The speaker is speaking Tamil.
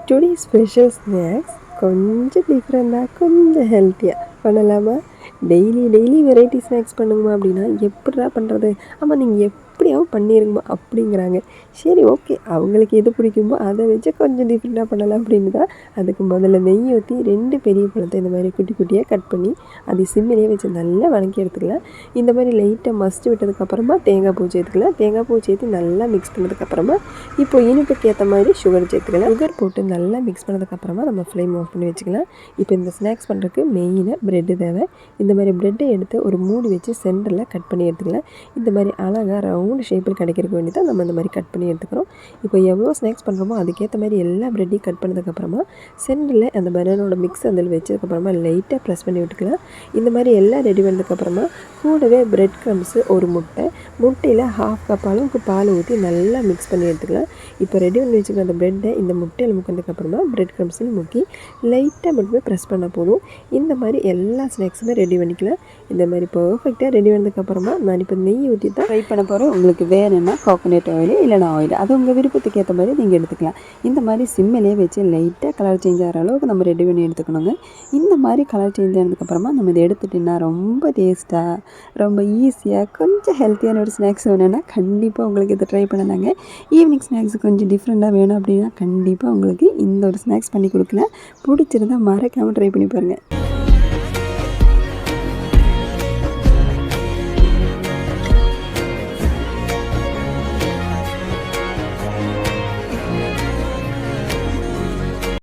டுடே ஸ்பெஷல் ஸ்நாக்ஸ் கொஞ்சம் டிஃப்ரெண்ட்டாக கொஞ்சம் ஹெல்த்தியாக பண்ணலாமா? டெய்லி டெய்லி வெரைட்டி ஸ்நாக்ஸ் பண்ணுங்கம்மா அப்படின்னா எப்படிடா பண்ணுறது? ஆமாம், நீங்கள் எப்படியாவது பண்ணிடுங்கம்மா அப்படிங்கிறாங்க. சரி, ஓகே, அவங்களுக்கு எது பிடிக்குமோ அதை வச்சு கொஞ்சம் டிஃப்ரெண்ட்டாக பண்ணலாம் அப்படின்னு தான். அதுக்கு முதல்ல நெய் ஊற்றி 2 பெரிய பழத்தை இந்த மாதிரி குட்டி குட்டியாக கட் பண்ணி அதை சிம்மிலேயே வச்சு நல்லா வதக்கி எடுத்துக்கலாம். இந்த மாதிரி லைட்டாக மசிச்சு விட்டதுக்கப்புறமா தேங்காய் பூ சேர்த்துக்கலாம். தேங்காய் பூ சேர்த்து நல்லா மிக்ஸ் பண்ணதுக்கப்புறமா இப்போ இனிப்புக்கு ஏற்ற மாதிரி சுகர் சேர்த்துக்கலாம். சுகர் போட்டு நல்லா மிக்ஸ் பண்ணதுக்கப்புறமா நம்ம ஃப்ளேம் ஆஃப் பண்ணி வச்சுக்கலாம். இப்போ இந்த ஸ்நாக்ஸ் பண்ணுறதுக்கு மெயினாக ப்ரெட்டு தேவை. இந்த மாதிரி ப்ரெட்டை எடுத்து ஒரு மூடி வச்சு சென்டரில் கட் பண்ணி எடுத்துக்கலாம். இந்த மாதிரி அழகாக ரவுண்டு ஷேப்பில் கிடைக்கிறதுக்கு வேண்டி தான் நம்ம இந்த மாதிரி கட் பண்ணி எடுத்துக்கிறோம். இப்போ எவ்வளோ ஸ்நாக்ஸ் பண்ணுறோமோ அதுக்கேற்ற மாதிரி எல்லா ப்ரெட்டையும் கட் பண்ணதுக்கப்புறமா சென்டரில் அந்த பனானோட மிக்ஸ் அதில் வச்சதுக்கப்புறமா லைட்டாக ப்ரெஸ் பண்ணி விட்டுக்கலாம். இந்த மாதிரி எல்லாம் ரெடி பண்ணதுக்கப்புறமா கூடவே ப்ரெட் க்ரம்ஸு ஒரு முட்டையில் 1/2 கப் அளவுக்கு பால் ஊற்றி நல்லா மிக்ஸ் பண்ணி எடுத்துக்கலாம். இப்போ ரெடி பண்ணி வச்சுக்கிற அந்த ப்ரெட்டை இந்த முட்டையில் முக்கினதுக்கப்புறமா ப்ரெட் க்ரம்ஸில் முக்கி லைட்டாக மட்டுமே ப்ரெஸ் பண்ண போதும். இந்த மாதிரி எல்லா ஸ்நாக்ஸுமே ரெடி பண்ணிக்கலாம். இந்த மாதிரி பர்ஃபெக்டாக ரெடி பண்ணதுக்கப்புறமா நான் இப்போ நெய் ஊற்றி தான் ஃப்ரை பண்ண போகிறேன். உங்களுக்கு வேணும்னா கோகோனட் ஆயில் இல்லைனா ஆயில், அது உங்கள் விருப்பத்துக்கு ஏற்ற மாதிரி நீங்கள் எடுத்துக்கலாம். இந்த மாதிரி சிம்மிலே வச்சு லைட்டாக கலர் சேஞ்ச் ஆகிற அளவுக்கு நம்ம ரெடி பண்ணி எடுத்துக்கணுங்க. இந்த மாதிரி கலர் சேஞ்ச் ஆனதுக்கப்புறமா நம்ம இதை எடுத்துகிட்டிங்கன்னா ரொம்ப டேஸ்ட்டாக, ரொம்ப ஈஸியாக, கொஞ்சம் ஹெல்த்தியான ஒரு ஸ்நாக்ஸ் வேணும்னா கண்டிப்பாக உங்களுக்கு இதை ட்ரை பண்ணலாங்க. ஈவினிங் ஸ்நாக்ஸ் கொஞ்சம் டிஃப்ரெண்ட்டாக வேணும் அப்படின்னா கண்டிப்பாக உங்களுக்கு இந்த ஒரு ஸ்நாக்ஸ் பண்ணி கொடுக்கலாம். பிடிச்சிருந்தால் மறக்காமல் ட்ரை பண்ணி பாருங்கள்.